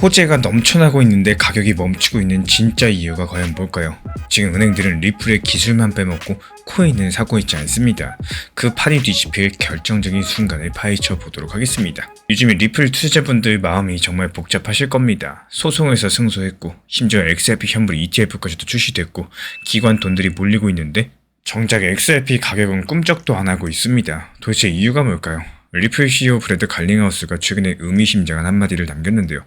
호재가 넘쳐나고 있는데 가격이 멈추고 있는 진짜 이유가 과연 뭘까요? 지금 은행들은 리플의 기술만 빼먹고 코인은 사고 있지 않습니다. 그 판이 뒤집힐 결정적인 순간을 파헤쳐 보도록 하겠습니다. 요즘에 리플 투자자분들 마음이 정말 복잡하실 겁니다. 소송에서 승소했고 심지어 XRP 현물 ETF까지도 출시됐고 기관 돈들이 몰리고 있는데 정작 XRP 가격은 꿈쩍도 안 하고 있습니다. 도대체 이유가 뭘까요? 리플 CEO 브래드 갈링하우스가 최근에 의미심장한 한마디를 남겼는데요.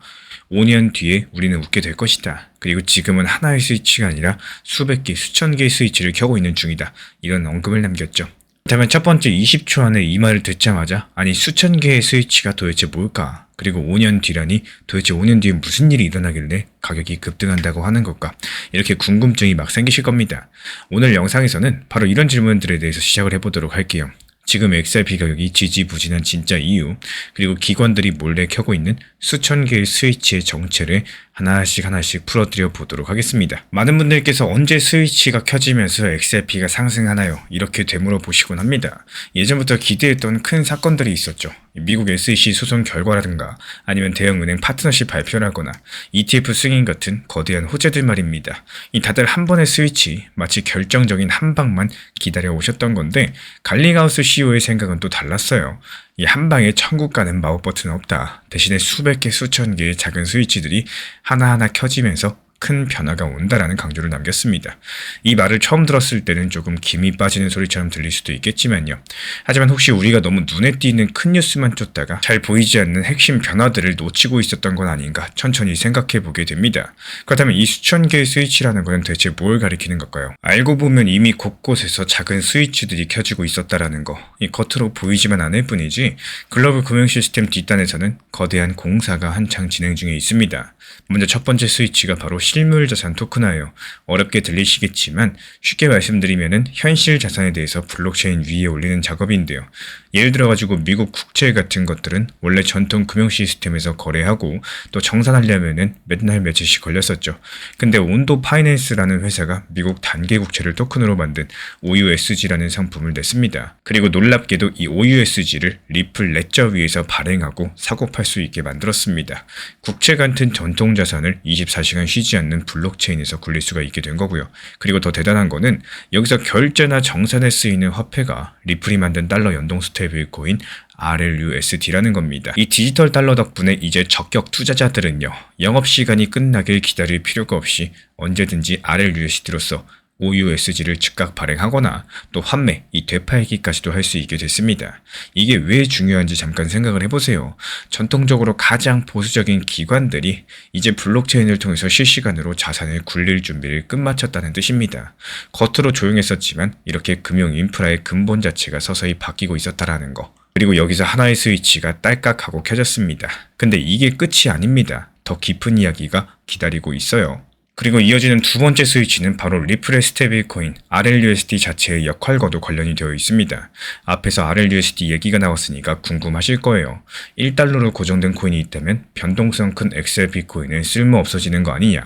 5년 뒤에 우리는 웃게 될 것이다. 그리고 지금은 하나의 스위치가 아니라 수백 개, 수천 개의 스위치를 켜고 있는 중이다. 이런 언급을 남겼죠. 그렇다면 첫 번째 20초 안에 이 말을 듣자마자 아니 수천 개의 스위치가 도대체 뭘까? 그리고 5년 뒤라니 도대체 5년 뒤에 무슨 일이 일어나길래 가격이 급등한다고 하는 걸까? 이렇게 궁금증이 막 생기실 겁니다. 오늘 영상에서는 바로 이런 질문들에 대해서 시작을 해보도록 할게요. 지금 XRP 가격이 지지부진한 진짜 이유, 그리고 기관들이 몰래 켜고 있는 수천 개의 스위치의 정체를 하나씩 풀어드려 보도록 하겠습니다. 많은 분들께서 언제 스위치가 켜지면서 XRP가 상승하나요? 이렇게 되물어 보시곤 합니다. 예전부터 기대했던 큰 사건들이 있었죠. 미국 SEC 소송 결과라든가 아니면 대형은행 파트너십 발표라거나 ETF 승인 같은 거대한 호재들 말입니다. 이 다들 한 번의 스위치, 마치 결정적인 한 방만 기다려 오셨던 건데 갈링하우스 CEO의 생각은 또 달랐어요. 이 한 방에 천국 가는 마법 버튼은 없다. 대신에 수백 개, 수천 개의 작은 스위치들이 하나하나 켜지면서 큰 변화가 온다라는 강조를 남겼습니다. 이 말을 처음 들었을 때는 조금 김이 빠지는 소리처럼 들릴 수도 있겠지만요. 하지만 혹시 우리가 너무 눈에 띄는 큰 뉴스만 쫓다가 잘 보이지 않는 핵심 변화들을 놓치고 있었던 건 아닌가 천천히 생각해 보게 됩니다. 그렇다면 이 수천 개의 스위치라는 것은 대체 뭘 가리키는 걸까요? 알고 보면 이미 곳곳에서 작은 스위치들이 켜지고 있었다라는 거. 이 겉으로 보이지만 않을 뿐이지 글로벌 금융 시스템 뒷단에서는 거대한 공사가 한창 진행 중에 있습니다. 먼저 첫 번째 스위치가 바로 실물 자산 토큰화예요. 어렵게 들리시겠지만 쉽게 말씀드리면은 현실 자산에 대해서 블록체인 위에 올리는 작업인데요. 예를 들어가지고 미국 국채 같은 것들은 원래 전통 금융 시스템에서 거래하고 또 정산하려면은 맨날 며칠씩 걸렸었죠. 근데 온도 파이낸스라는 회사가 미국 단기 국채를 토큰으로 만든 OUSG라는 상품을 냈습니다. 그리고 놀랍게도 이 OUSG를 리플 레저 위에서 발행하고 사고 팔 수 있게 만들었습니다. 국채 같은 전통 자산을 24시간 쉬지 않는 블록체인에서 굴릴 수가 있게 된 거고요. 그리고 더 대단한 거는 여기서 결제나 정산에 쓰이는 화폐가 리플이 만든 달러 연동 스테이블 코인 RLUSD라는 겁니다. 이 디지털 달러 덕분에 이제 적격 투자자들은요. 영업시간이 끝나길 기다릴 필요가 없이 언제든지 RLUSD로서 OUSG를 즉각 발행하거나 또 환매, 이 되팔기까지도 할 수 있게 됐습니다. 이게 왜 중요한지 잠깐 생각을 해보세요. 전통적으로 가장 보수적인 기관들이 이제 블록체인을 통해서 실시간으로 자산을 굴릴 준비를 끝마쳤다는 뜻입니다. 겉으로 조용했었지만 이렇게 금융 인프라의 근본 자체가 서서히 바뀌고 있었다라는 거. 그리고 여기서 하나의 스위치가 딸깍하고 켜졌습니다. 근데 이게 끝이 아닙니다. 더 깊은 이야기가 기다리고 있어요. 그리고 이어지는 두 번째 스위치는 바로 리플의 스테이블 코인 RLUSD 자체의 역할과도 관련이 되어 있습니다. 앞에서 RLUSD 얘기가 나왔으니까 궁금하실 거예요. 1달러로 고정된 코인이 있다면 변동성 큰 XRP 코인은 쓸모 없어지는 거 아니냐?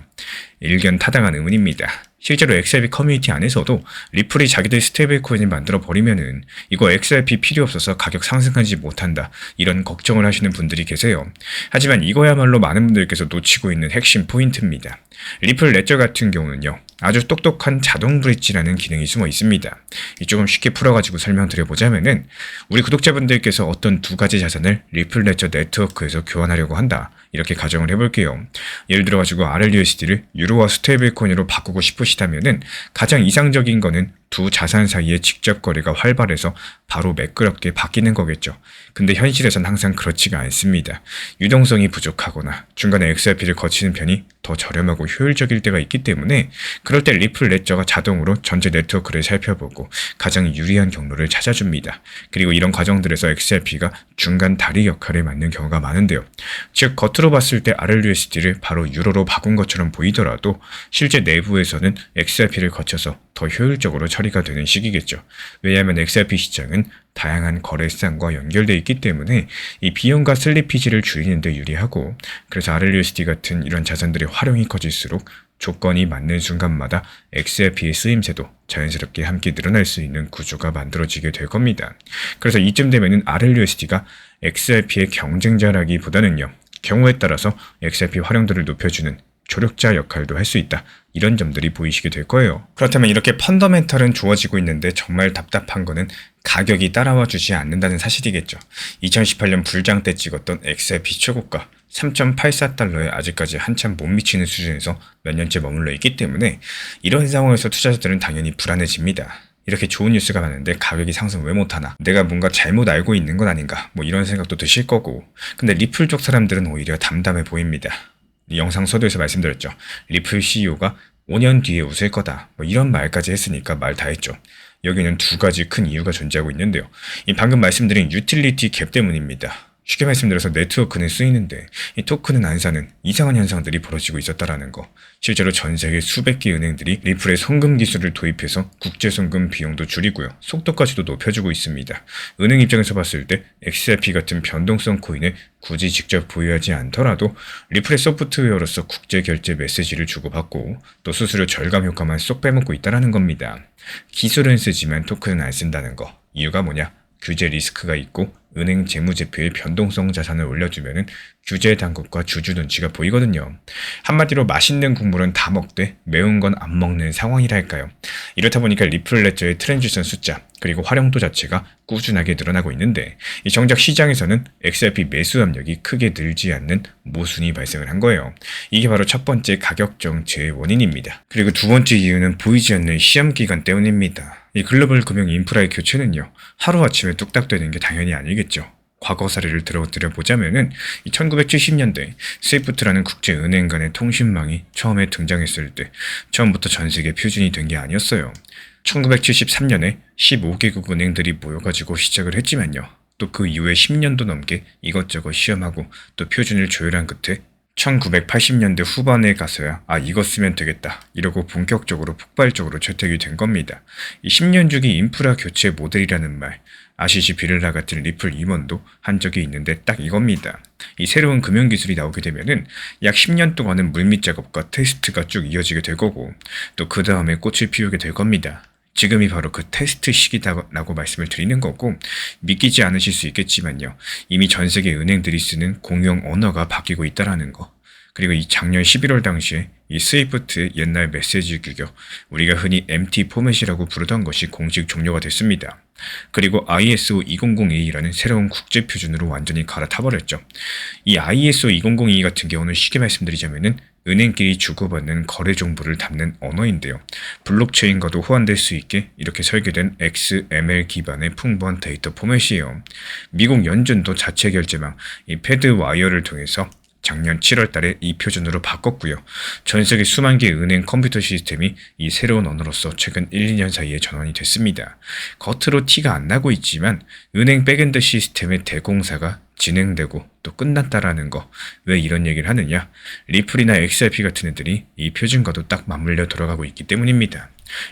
일견 타당한 의문입니다. 실제로 XRP 커뮤니티 안에서도 리플이 자기들 스테이블 코인을 만들어 버리면은 이거 XRP 필요 없어서 가격 상승하지 못한다 이런 걱정을 하시는 분들이 계세요. 하지만 이거야말로 많은 분들께서 놓치고 있는 핵심 포인트입니다. 리플 레저 같은 경우는요. 아주 똑똑한 자동 브릿지라는 기능이 숨어 있습니다. 조금 쉽게 풀어가지고 설명드려보자면은 우리 구독자분들께서 어떤 두 가지 자산을 리플 레저 네트워크에서 교환하려고 한다. 이렇게 가정을 해볼게요. 예를 들어가지고 RLUSD를 유로와 스테이블 코인으로 바꾸고 싶으시다면은 가장 이상적인 거는 두 자산 사이의 직접 거래가 활발해서 바로 매끄럽게 바뀌는 거겠죠. 근데 현실에선 항상 그렇지가 않습니다. 유동성이 부족하거나 중간에 XRP를 거치는 편이 더 저렴하고 효율적일 때가 있기 때문에 그럴 때 리플 레저가 자동으로 전체 네트워크를 살펴보고 가장 유리한 경로를 찾아줍니다. 그리고 이런 과정들에서 XRP가 중간 다리 역할을 맡는 경우가 많은데요. 즉 겉으로 봤을 때 RLUSD를 바로 유로로 바꾼 것처럼 보이더라도 실제 내부에서는 XRP를 거쳐서 더 효율적으로 처리가 되는 시기겠죠. 왜냐하면 XRP 시장은 다양한 거래상과 연결되어 있기 때문에 이 비용과 슬리피지를 줄이는 데 유리하고 그래서 RLUSD 같은 이런 자산들의 활용이 커질수록 조건이 맞는 순간마다 XRP의 쓰임새도 자연스럽게 함께 늘어날 수 있는 구조가 만들어지게 될 겁니다. 그래서 이쯤 되면은 RLUSD가 XRP의 경쟁자라기보다는요. 경우에 따라서 XRP 활용도를 높여주는 조력자 역할도 할 수 있다. 이런 점들이 보이시게 될 거예요. 그렇다면 이렇게 펀더멘털은 좋아지고 있는데 정말 답답한 거는 가격이 따라와 주지 않는다는 사실이겠죠. 2018년 불장 때 찍었던 XRP 최고가 3.84달러에 아직까지 한참 못 미치는 수준에서 몇 년째 머물러 있기 때문에 이런 상황에서 투자자들은 당연히 불안해집니다. 이렇게 좋은 뉴스가 많은데 가격이 상승 왜 못하나? 내가 뭔가 잘못 알고 있는 건 아닌가? 뭐 이런 생각도 드실 거고. 근데 리플 쪽 사람들은 오히려 담담해 보입니다. 영상 서두에서 말씀드렸죠. 리플 CEO가 5년 뒤에 웃을 거다. 뭐 이런 말까지 했으니까 말 다 했죠. 여기는 두 가지 큰 이유가 존재하고 있는데요. 이 방금 말씀드린 유틸리티 갭 때문입니다. 쉽게 말씀드려서 네트워크는 쓰이는데 이 토큰은 안 사는 이상한 현상들이 벌어지고 있었다라는 거. 실제로 전 세계 수백 개 은행들이 리플의 송금 기술을 도입해서 국제 송금 비용도 줄이고요. 속도까지도 높여주고 있습니다. 은행 입장에서 봤을 때 XRP 같은 변동성 코인을 굳이 직접 보유하지 않더라도 리플의 소프트웨어로서 국제 결제 메시지를 주고받고 또 수수료 절감 효과만 쏙 빼먹고 있다는 겁니다. 기술은 쓰지만 토큰은 안 쓴다는 거. 이유가 뭐냐? 규제 리스크가 있고 은행 재무제표에 변동성 자산을 올려주면 규제 당국과 주주 눈치가 보이거든요. 한마디로 맛있는 국물은 다 먹되 매운 건 안 먹는 상황이랄까요. 이렇다 보니까 리플 레저의 트랜지션 숫자 그리고 활용도 자체가 꾸준하게 늘어나고 있는데 이 정작 시장에서는 XRP 매수 압력이 크게 늘지 않는 모순이 발생을 한 거예요. 이게 바로 첫 번째 가격 정체의 원인입니다. 그리고 두 번째 이유는 보이지 않는 시험 기간 때문입니다. 이 글로벌 금융 인프라의 교체는요, 하루아침에 뚝딱 되는 게 당연히 아니겠죠. 과거 사례를 들어보자면은 1970년대 스위프트라는 국제은행 간의 통신망이 처음에 등장했을 때 처음부터 전 세계 표준이 된 게 아니었어요. 1973년에 15개국 은행들이 모여가지고 시작을 했지만요. 또 그 이후에 10년도 넘게 이것저것 시험하고 또 표준을 조율한 끝에 1980년대 후반에 가서야 이거 쓰면 되겠다 이러고 본격적으로 폭발적으로 채택이 된 겁니다. 이 10년 주기 인프라 교체 모델이라는 말, 아시시 비를라 같은 리플 임원도 한 적이 있는데 딱 이겁니다. 이 새로운 금융기술이 나오게 되면은 약 10년 동안은 물밑 작업과 테스트가 쭉 이어지게 될 거고 또 그 다음에 꽃을 피우게 될 겁니다. 지금이 바로 그 테스트 시기다라고 말씀을 드리는 거고 믿기지 않으실 수 있겠지만요. 이미 전 세계 은행들이 쓰는 공용 언어가 바뀌고 있다라는 거. 그리고 이 작년 11월 당시에 이 스위프트 옛날 메시지 규격, 우리가 흔히 MT 포맷이라고 부르던 것이 공식 종료가 됐습니다. 그리고 ISO 2002라는 새로운 국제 표준으로 완전히 갈아타버렸죠. 이 ISO 2002 같은 경우는 쉽게 말씀드리자면은 은행끼리 주고받는 거래 정보를 담는 언어인데요. 블록체인과도 호환될 수 있게 이렇게 설계된 XML 기반의 풍부한 데이터 포맷이에요. 미국 연준도 자체 결제망 이 패드와이어를 통해서 작년 7월 달에 이 표준으로 바꿨고요. 전 세계 수만 개의 은행 컴퓨터 시스템이 이 새로운 언어로서 최근 1, 2년 사이에 전환이 됐습니다. 겉으로 티가 안 나고 있지만 은행 백엔드 시스템의 대공사가 진행되고 또 끝났다라는 거. 왜 이런 얘기를 하느냐? 리플이나 XRP 같은 애들이 이 표준과도 딱 맞물려 돌아가고 있기 때문입니다.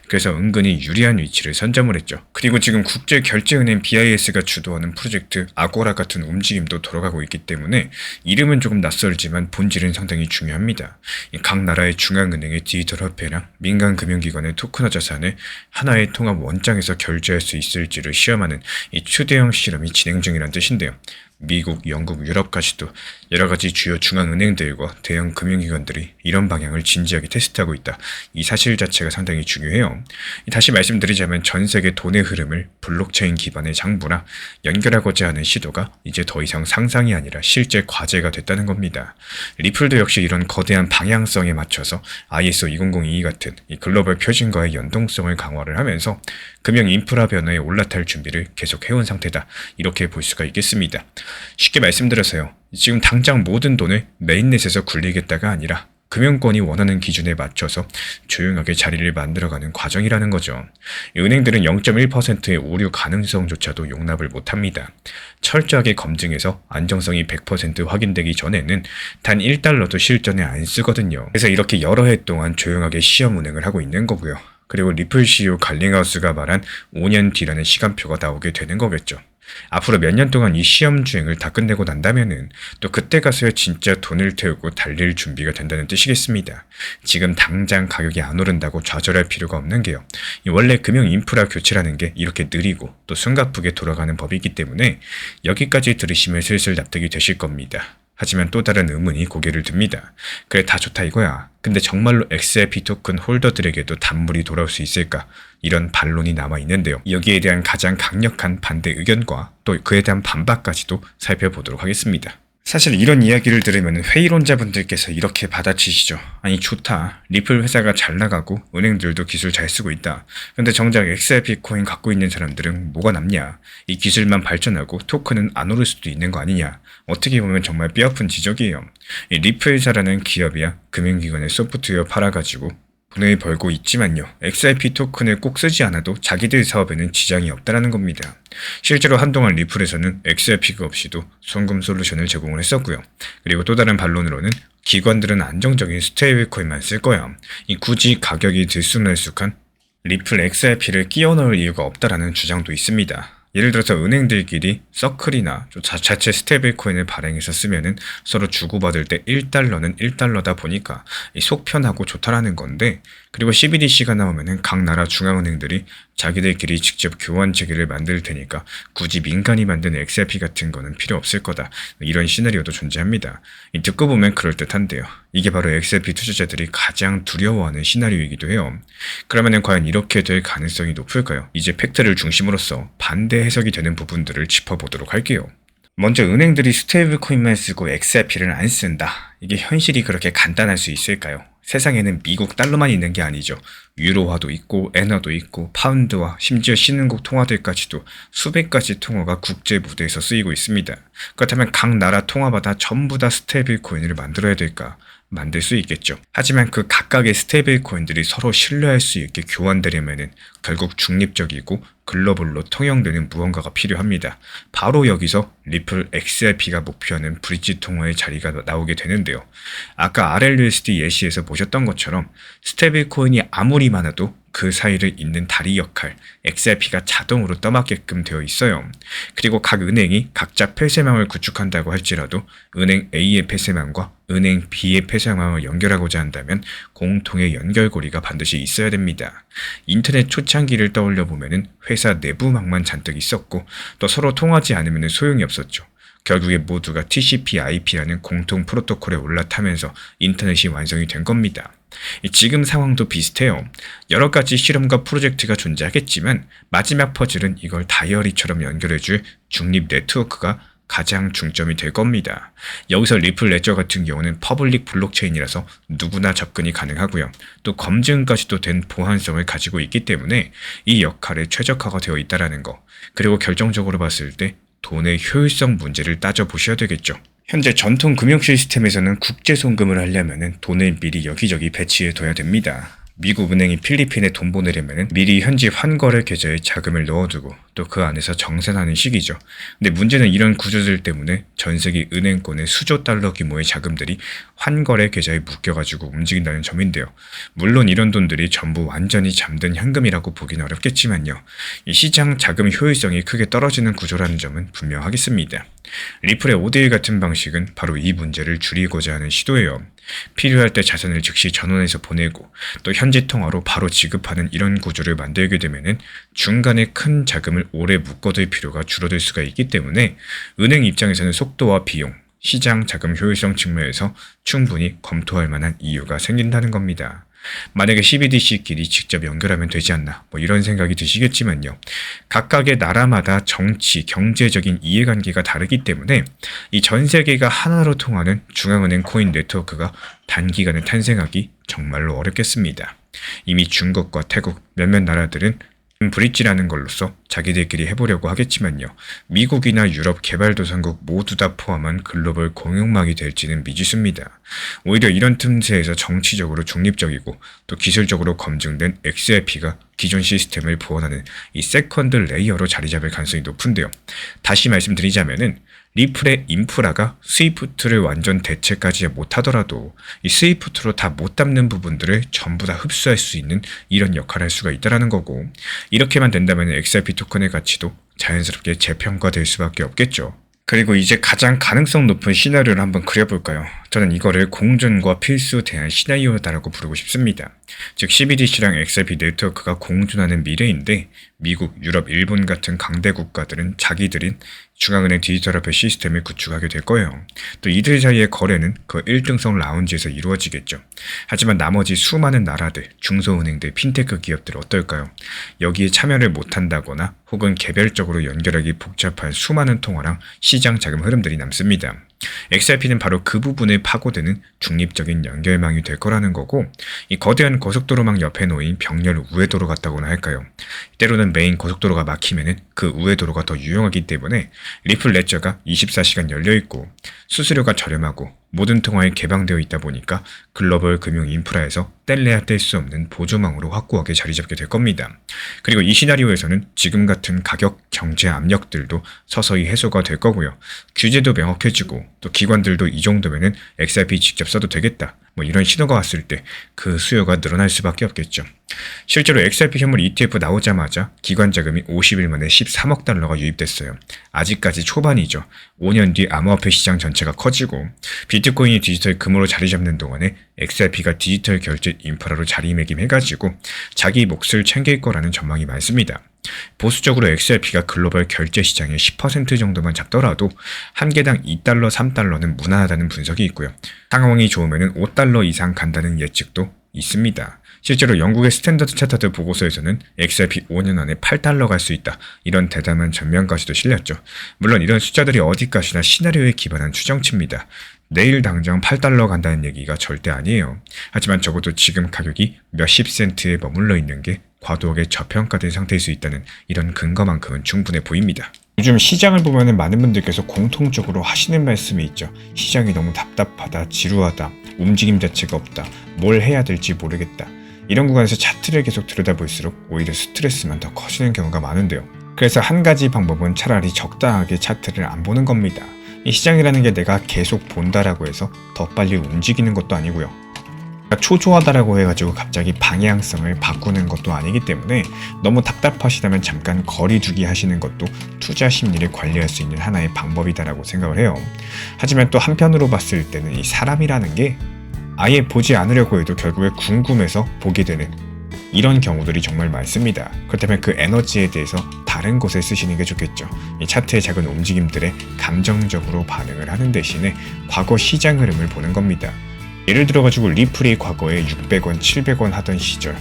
그래서 은근히 유리한 위치를 선점을 했죠. 그리고 지금 국제결제은행 BIS가 주도하는 프로젝트 아고라 같은 움직임도 돌아가고 있기 때문에 이름은 조금 낯설지만 본질은 상당히 중요합니다. 각 나라의 중앙은행의 디지털 화폐랑 민간 금융기관의 토큰화 자산을 하나의 통합 원장에서 결제할 수 있을지를 시험하는 이 초대형 실험이 진행 중이라는 뜻인데요. 미국, 영국, 유럽까지도 여러가지 주요 중앙은행들과 대형 금융기관들이 이런 방향을 진지하게 테스트하고 있다. 이 사실 자체가 상당히 중요해요. 다시 말씀드리자면 전 세계 돈의 흐름을 블록체인 기반의 장부나 연결하고자 하는 시도가 이제 더 이상 상상이 아니라 실제 과제가 됐다는 겁니다. 리플도 역시 이런 거대한 방향성에 맞춰서 ISO 2002 같은 이 글로벌 표준과의 연동성을 강화를 하면서 금융 인프라 변화에 올라탈 준비를 계속 해온 상태다. 이렇게 볼 수가 있겠습니다. 쉽게 말씀드려서요. 지금 당장 모든 돈을 메인넷에서 굴리겠다가 아니라 금융권이 원하는 기준에 맞춰서 조용하게 자리를 만들어가는 과정이라는 거죠. 은행들은 0.1%의 오류 가능성조차도 용납을 못합니다. 철저하게 검증해서 안정성이 100% 확인되기 전에는 단 1달러도 실전에 안 쓰거든요. 그래서 이렇게 여러 해 동안 조용하게 시험 운행을 하고 있는 거고요. 그리고 리플 CEO 갈링하우스가 말한 5년 뒤라는 시간표가 나오게 되는 거겠죠. 앞으로 몇 년 동안 이 시험 주행을 다 끝내고 난다면은 또 그때 가서야 진짜 돈을 태우고 달릴 준비가 된다는 뜻이겠습니다. 지금 당장 가격이 안 오른다고 좌절할 필요가 없는 게요. 원래 금융 인프라 교체라는 게 이렇게 느리고 또 숨가쁘게 돌아가는 법이기 때문에 여기까지 들으시면 슬슬 납득이 되실 겁니다. 하지만 또 다른 의문이 고개를 듭니다. 그래 다 좋다 이거야. 근데 정말로 XRP 토큰 홀더들에게도 단물이 돌아올 수 있을까? 이런 반론이 남아있는데요. 여기에 대한 가장 강력한 반대 의견과 또 그에 대한 반박까지도 살펴보도록 하겠습니다. 사실 이런 이야기를 들으면 회의론자분들께서 이렇게 받아치시죠. 아니 좋다. 리플 회사가 잘 나가고 은행들도 기술 잘 쓰고 있다. 근데 정작 XRP 코인 갖고 있는 사람들은 뭐가 남냐. 이 기술만 발전하고 토큰은 안 오를 수도 있는 거 아니냐. 어떻게 보면 정말 뼈아픈 지적이에요. 이 리플 회사라는 기업이야 금융기관에 소프트웨어 팔아가지고 돈을 벌고 있지만요. XRP 토큰을 꼭 쓰지 않아도 자기들 사업에는 지장이 없다는 겁니다. 실제로 한동안 리플에서는 XRP가 없이도 송금 솔루션을 제공을 했었고요. 그리고 또 다른 반론으로는 기관들은 안정적인 스테이블 코인만 쓸 거야. 이 굳이 가격이 들쑥날쑥한 리플 XRP를 끼워 넣을 이유가 없다라는 주장도 있습니다. 예를 들어서 은행들끼리 서클이나 자체 스테이블 코인을 발행해서 쓰면은 서로 주고받을 때 1달러는 1달러다 보니까 속 편하고 좋다라는 건데, 그리고 CBDC가 나오면은 각 나라 중앙은행들이 자기들끼리 직접 교환 체계를 만들 테니까 굳이 민간이 만든 XRP 같은 거는 필요 없을 거다. 이런 시나리오도 존재합니다. 듣고 보면 그럴듯한데요. 이게 바로 XRP 투자자들이 가장 두려워하는 시나리오이기도 해요. 그러면은 과연 이렇게 될 가능성이 높을까요? 이제 팩트를 중심으로써 반대 해석이 되는 부분들을 짚어보도록 할게요. 먼저 은행들이 스테이블 코인만 쓰고 XRP를 안 쓴다. 이게 현실이 그렇게 간단할 수 있을까요? 세상에는 미국 달러만 있는 게 아니죠. 유로화도 있고 엔화도 있고 파운드와 심지어 신흥국 통화들까지도 수백 가지 통화가 국제 무대에서 쓰이고 있습니다. 그렇다면 각 나라 통화마다 전부 다 스테이블 코인을 만들어야 될까? 만들 수 있겠죠. 하지만 그 각각의 스테이블 코인들이 서로 신뢰할 수 있게 교환되려면은 결국 중립적이고 글로벌로 통용되는 무언가가 필요합니다. 바로 여기서 리플 XRP가 목표하는 브릿지 통화의 자리가 나오게 되는데요. 아까 RLUSD 예시에서 보셨던 것처럼 스테이블 코인이 아무리 많아도 그 사이를 잇는 다리 역할, XRP가 자동으로 떠맡게끔 되어 있어요. 그리고 각 은행이 각자 폐쇄망을 구축한다고 할지라도 은행 A의 폐쇄망과 은행 B의 폐쇄망을 연결하고자 한다면 공통의 연결고리가 반드시 있어야 됩니다. 인터넷 초창기를 떠올려 보면은 회사 내부망만 잔뜩 있었고 또 서로 통하지 않으면 소용이 없었죠. 결국에 모두가 TCP/IP라는 공통 프로토콜에 올라타면서 인터넷이 완성이 된 겁니다. 지금 상황도 비슷해요. 여러 가지 실험과 프로젝트가 존재하겠지만 마지막 퍼즐은 이걸 다이어리처럼 연결해줄 중립 네트워크가 가장 중점이 될 겁니다. 여기서 리플 레저 같은 경우는 퍼블릭 블록체인이라서 누구나 접근이 가능하고요. 또 검증까지도 된 보안성을 가지고 있기 때문에 이 역할에 최적화가 되어 있다는 거. 그리고 결정적으로 봤을 때 돈의 효율성 문제를 따져보셔야 되겠죠. 현재 전통 금융 시스템에서는 국제 송금을 하려면 돈을 미리 여기저기 배치해 둬야 됩니다. 미국 은행이 필리핀에 돈 보내려면 미리 현지 환거래 계좌에 자금을 넣어두고 또 그 안에서 정산하는 식이죠. 근데 문제는 이런 구조들 때문에 전 세계 은행권의 수조 달러 규모의 자금들이 환거래 계좌에 묶여가지고 움직인다는 점인데요. 물론 이런 돈들이 전부 완전히 잠든 현금이라고 보기는 어렵겠지만요. 이 시장 자금 효율성이 크게 떨어지는 구조라는 점은 분명하겠습니다. 리플의 5대1 같은 방식은 바로 이 문제를 줄이고자 하는 시도예요. 필요할 때 자산을 즉시 전원해서 보내고 또 현지 통화로 바로 지급하는 이런 구조를 만들게 되면은 중간에 큰 자금을 오래 묶어둘 필요가 줄어들 수가 있기 때문에 은행 입장에서는 속도와 비용, 시장 자금 효율성 측면에서 충분히 검토할 만한 이유가 생긴다는 겁니다. 만약에 CBDC끼리 직접 연결하면 되지 않나 이런 생각이 드시겠지만요. 각각의 나라마다 정치, 경제적인 이해관계가 다르기 때문에 이 전 세계가 하나로 통하는 중앙은행 코인 네트워크가 단기간에 탄생하기 정말로 어렵겠습니다. 이미 중국과 태국 몇몇 나라들은 브릿지라는 걸로써 자기들끼리 해보려고 하겠지만요. 미국이나 유럽 개발도상국 모두 다 포함한 글로벌 공용망이 될지는 미지수입니다. 오히려 이런 틈새에서 정치적으로 중립적이고 또 기술적으로 검증된 XRP가 기존 시스템을 보완하는 이 세컨드 레이어로 자리 잡을 가능성이 높은데요. 다시 말씀드리자면은 리플의 인프라가 스위프트를 완전 대체까지 못하더라도 이 스위프트로 다 못 담는 부분들을 전부 다 흡수할 수 있는 이런 역할을 할 수가 있다는 거고, 이렇게만 된다면 XRP 토큰의 가치도 자연스럽게 재평가될 수밖에 없겠죠. 그리고 이제 가장 가능성 높은 시나리오를 한번 그려볼까요? 저는 이거를 공존과 필수 대안 시나리오다라고 부르고 싶습니다. 즉 CBDC랑 XRP 네트워크가 공존하는 미래인데 미국, 유럽, 일본 같은 강대 국가들은 자기들인 중앙은행 디지털화폐 시스템을 구축하게 될 거예요. 또 이들 사이의 거래는 그 1등성 라운지에서 이루어지겠죠. 하지만 나머지 수많은 나라들, 중소은행들, 핀테크 기업들 어떨까요? 여기에 참여를 못한다거나 혹은 개별적으로 연결하기 복잡한 수많은 통화랑 시장 자금 흐름들이 남습니다. XRP는 바로 그 부분을 파고드는 중립적인 연결망이 될 거라는 거고, 이 거대한 고속도로망 옆에 놓인 병렬 우회도로 같다고나 할까요? 때로는 메인 고속도로가 막히면은 그 우회도로가 더 유용하기 때문에 리플 레저가 24시간 열려있고 수수료가 저렴하고 모든 통화에 개방되어 있다 보니까 글로벌 금융 인프라에서 뗄래야 뗄 수 없는 보조망으로 확고하게 자리 잡게 될 겁니다. 그리고 이 시나리오에서는 지금 같은 가격 경제 압력들도 서서히 해소가 될 거고요. 규제도 명확해지고 또 기관들도 이 정도면은 XRP 직접 써도 되겠다. 이런 신호가 왔을 때 그 수요가 늘어날 수밖에 없겠죠. 실제로 XRP 현물 ETF 나오자마자 기관 자금이 50일 만에 13억 달러가 유입됐어요. 아직까지 초반이죠. 5년 뒤 암호화폐 시장 전체가 커지고 비트코인이 디지털 금으로 자리 잡는 동안에 XRP가 디지털 결제 인프라로 자리매김해가지고 자기 몫을 챙길 거라는 전망이 많습니다. 보수적으로 XRP가 글로벌 결제 시장의 10% 정도만 잡더라도 한 개당 2달러, 3달러는 무난하다는 분석이 있고요. 상황이 좋으면 5달러 이상 간다는 예측도 있습니다. 실제로 영국의 스탠더드 차터드 보고서에서는 XRP 5년 안에 8달러 갈 수 있다. 이런 대담한 전망까지도 실렸죠. 물론 이런 숫자들이 어디까지나 시나리오에 기반한 추정치입니다. 내일 당장 8달러 간다는 얘기가 절대 아니에요. 하지만 적어도 지금 가격이 몇십 센트에 머물러 있는 게 과도하게 저평가된 상태일 수 있다는 이런 근거만큼은 충분해 보입니다. 요즘 시장을 보면 많은 분들께서 공통적으로 하시는 말씀이 있죠. 시장이 너무 답답하다, 지루하다, 움직임 자체가 없다, 뭘 해야 될지 모르겠다. 이런 구간에서 차트를 계속 들여다볼수록 오히려 스트레스만 더 커지는 경우가 많은데요. 그래서 한 가지 방법은 차라리 적당하게 차트를 안 보는 겁니다. 이 시장이라는 게 내가 계속 본다라고 해서 더 빨리 움직이는 것도 아니고요. 초조하다라고 해가지고 갑자기 방향성을 바꾸는 것도 아니기 때문에 너무 답답하시다면 잠깐 거리두기 하시는 것도 투자 심리를 관리할 수 있는 하나의 방법이다라고 생각을 해요. 하지만 또 한편으로 봤을 때는 이 사람이라는 게 아예 보지 않으려고 해도 결국에 궁금해서 보게 되는 이런 경우들이 정말 많습니다. 그렇다면 그 에너지에 대해서 다른 곳에 쓰시는 게 좋겠죠. 이 차트의 작은 움직임들에 감정적으로 반응을 하는 대신에 과거 시장 흐름을 보는 겁니다. 예를 들어가지고 리플이 과거에 600원, 700원 하던 시절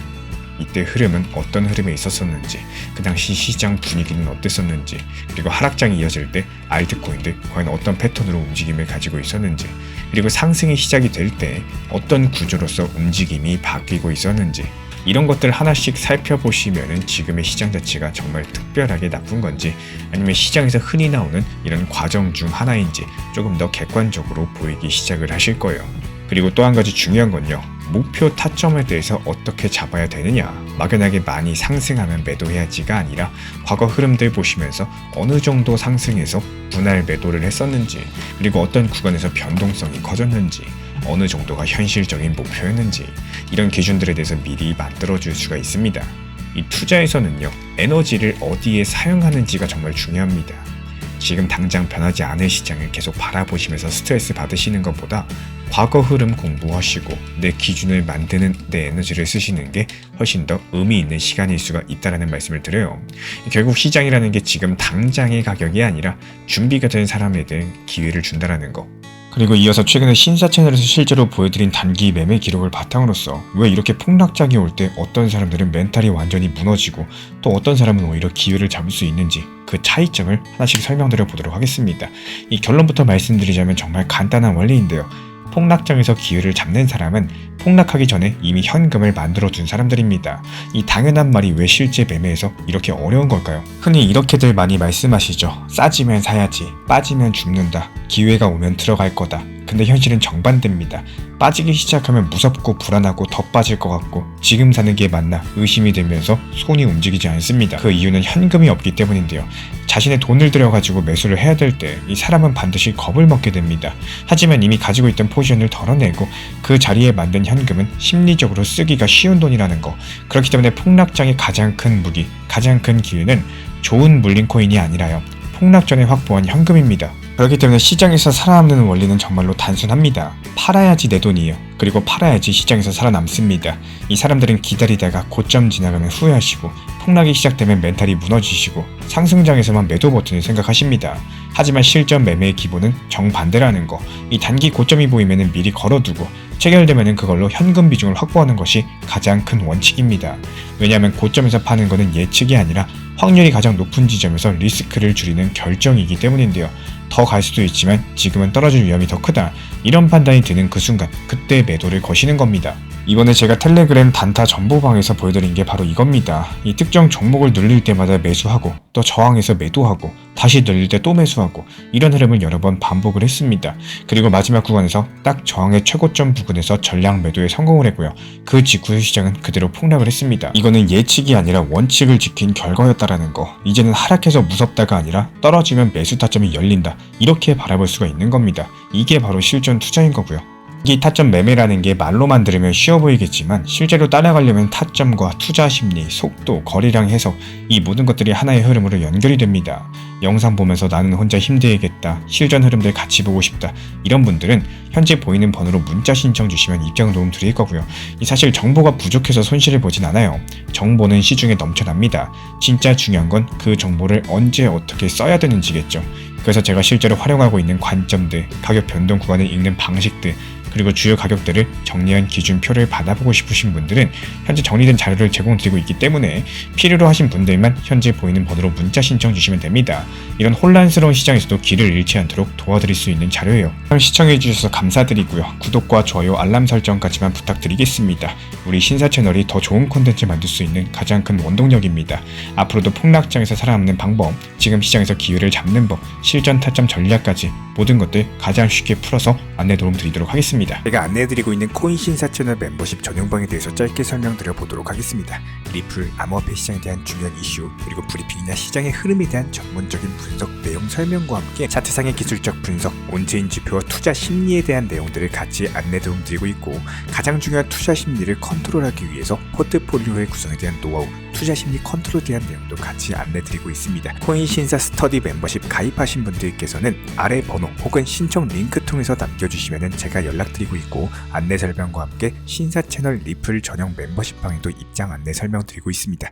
이때 흐름은 어떤 흐름에 있었었는지, 그 당시 시장 분위기는 어땠었는지, 그리고 하락장이 이어질 때 알트코인들 과연 어떤 패턴으로 움직임을 가지고 있었는지, 그리고 상승이 시작이 될 때 어떤 구조로서 움직임이 바뀌고 있었는지, 이런 것들 하나씩 살펴보시면은 지금의 시장 자체가 정말 특별하게 나쁜 건지 아니면 시장에서 흔히 나오는 이런 과정 중 하나인지 조금 더 객관적으로 보이기 시작을 하실 거예요. 그리고 또 한 가지 중요한 건요. 목표 타점에 대해서 어떻게 잡아야 되느냐. 막연하게 많이 상승하면 매도해야지가 아니라 과거 흐름들 보시면서 어느 정도 상승해서 분할 매도를 했었는지, 그리고 어떤 구간에서 변동성이 커졌는지, 어느 정도가 현실적인 목표였는지, 이런 기준들에 대해서 미리 만들어줄 수가 있습니다. 이 투자에서는요, 에너지를 어디에 사용하는지가 정말 중요합니다. 지금 당장 변하지 않을 시장을 계속 바라보시면서 스트레스 받으시는 것보다 과거 흐름 공부하시고 내 기준을 만드는 내 에너지를 쓰시는 게 훨씬 더 의미 있는 시간일 수가 있다는 말씀을 드려요. 결국 시장이라는 게 지금 당장의 가격이 아니라 준비가 된 사람에게 기회를 준다는 거. 그리고 이어서 최근에 신사 채널에서 실제로 보여드린 단기 매매 기록을 바탕으로서 왜 이렇게 폭락장이 올 때 어떤 사람들은 멘탈이 완전히 무너지고 또 어떤 사람은 오히려 기회를 잡을 수 있는지 그 차이점을 하나씩 설명드려 보도록 하겠습니다. 이 결론부터 말씀드리자면 정말 간단한 원리인데요. 폭락장에서 기회를 잡는 사람은 폭락하기 전에 이미 현금을 만들어둔 사람들입니다. 이 당연한 말이 왜 실제 매매에서 이렇게 어려운 걸까요? 흔히 이렇게들 많이 말씀하시죠. 싸지면 사야지, 빠지면 죽는다, 기회가 오면 들어갈 거다. 근데 현실은 정반대입니다. 빠지기 시작하면 무섭고 불안하고 더 빠질 것 같고 지금 사는 게 맞나 의심이 되면서 손이 움직이지 않습니다. 그 이유는 현금이 없기 때문인데요. 자신의 돈을 들여가지고 매수를 해야 될 때 이 사람은 반드시 겁을 먹게 됩니다. 하지만 이미 가지고 있던 포지션을 덜어내고 그 자리에 만든 현금은 심리적으로 쓰기가 쉬운 돈이라는 거. 그렇기 때문에 폭락장의 가장 큰 무기, 가장 큰 기회는 좋은 물린 코인이 아니라요. 폭락 전에 확보한 현금입니다. 그렇기 때문에 시장에서 살아남는 원리는 정말로 단순합니다. 팔아야지 내 돈이에요. 그리고 팔아야지 시장에서 살아남습니다. 이 사람들은 기다리다가 고점 지나가면 후회하시고 폭락이 시작되면 멘탈이 무너지시고 상승장에서만 매도 버튼을 생각하십니다. 하지만 실전 매매의 기본은 정반대라는 거. 이 단기 고점이 보이면 미리 걸어두고 체결되면 그걸로 현금 비중을 확보하는 것이 가장 큰 원칙입니다. 왜냐하면 고점에서 파는 것은 예측이 아니라 확률이 가장 높은 지점에서 리스크를 줄이는 결정이기 때문인데요. 더 갈 수도 있지만 지금은 떨어질 위험이 더 크다. 이런 판단이 드는 그 순간 그때 매도를 거시는 겁니다. 이번에 제가 텔레그램 단타 정보방에서 보여드린 게 바로 이겁니다. 이 특정 종목을 눌릴 때마다 매수하고 또 저항해서 매도하고 다시 눌릴 때 또 매수하고 이런 흐름을 여러 번 반복을 했습니다. 그리고 마지막 구간에서 딱 저항의 최고점 부근에서 전량 매도에 성공을 했고요. 그 직후의 시장은 그대로 폭락을 했습니다. 이거는 예측이 아니라 원칙을 지킨 결과였다라는 거. 이제는 하락해서 무섭다가 아니라 떨어지면 매수 타점이 열린다. 이렇게 바라볼 수가 있는 겁니다. 이게 바로 실전 투자인 거고요. 이 타점 매매라는 게 말로만 들으면 쉬워 보이겠지만 실제로 따라가려면 타점과 투자 심리, 속도, 거리량 해석 이 모든 것들이 하나의 흐름으로 연결이 됩니다. 영상 보면서 나는 혼자 힘들겠다, 실전 흐름들 같이 보고 싶다 이런 분들은 현재 보이는 번호로 문자 신청 주시면 입장 도움 드릴 거고요. 사실 정보가 부족해서 손실을 보진 않아요. 정보는 시중에 넘쳐납니다. 진짜 중요한 건 그 정보를 언제 어떻게 써야 되는지겠죠. 그래서 제가 실제로 활용하고 있는 관점들, 가격 변동 구간을 읽는 방식들 그리고 주요 가격대를 정리한 기준표를 받아보고 싶으신 분들은 현재 정리된 자료를 제공드리고 있기 때문에 필요로 하신 분들만 현재 보이는 번호로 문자 신청 주시면 됩니다. 이런 혼란스러운 시장에서도 길을 잃지 않도록 도와드릴 수 있는 자료예요. 시청해주셔서 감사드리고요. 구독과 좋아요, 알람 설정까지만 부탁드리겠습니다. 우리 신사 채널이 더 좋은 콘텐츠 만들 수 있는 가장 큰 원동력입니다. 앞으로도 폭락장에서 살아남는 방법, 지금 시장에서 기회를 잡는 법, 실전 타점 전략까지 모든 것들 가장 쉽게 풀어서 안내 도움 드리도록 하겠습니다. 제가 안내해드리고 있는 코인 신사 채널 멤버십 전용방에 대해서 짧게 설명드려 보도록 하겠습니다. 리플, 암호화폐 시장에 대한 중요한 이슈, 그리고 브리핑이나 시장의 흐름에 대한 전문적인 분석, 내용 설명과 함께 차트상의 기술적 분석, 온체인 지표와 투자 심리에 대한 내용들을 같이 안내 도움 드리고 있고, 가장 중요한 투자 심리를 컨트롤하기 위해서 포트폴리오의 구성에 대한 노하우, 투자 심리 컨트롤에 대한 내용도 같이 안내 드리고 있습니다. 코인 신사 스터디 멤버십 가입하신 분들께서는 아래 번호 혹은 신청 링크 통해서 남겨주시면 제가 연락드리고 있고, 안내 설명과 함께 신사 채널 리플 전용 멤버십 방에도 입장 안내 설명드리고 있습니다.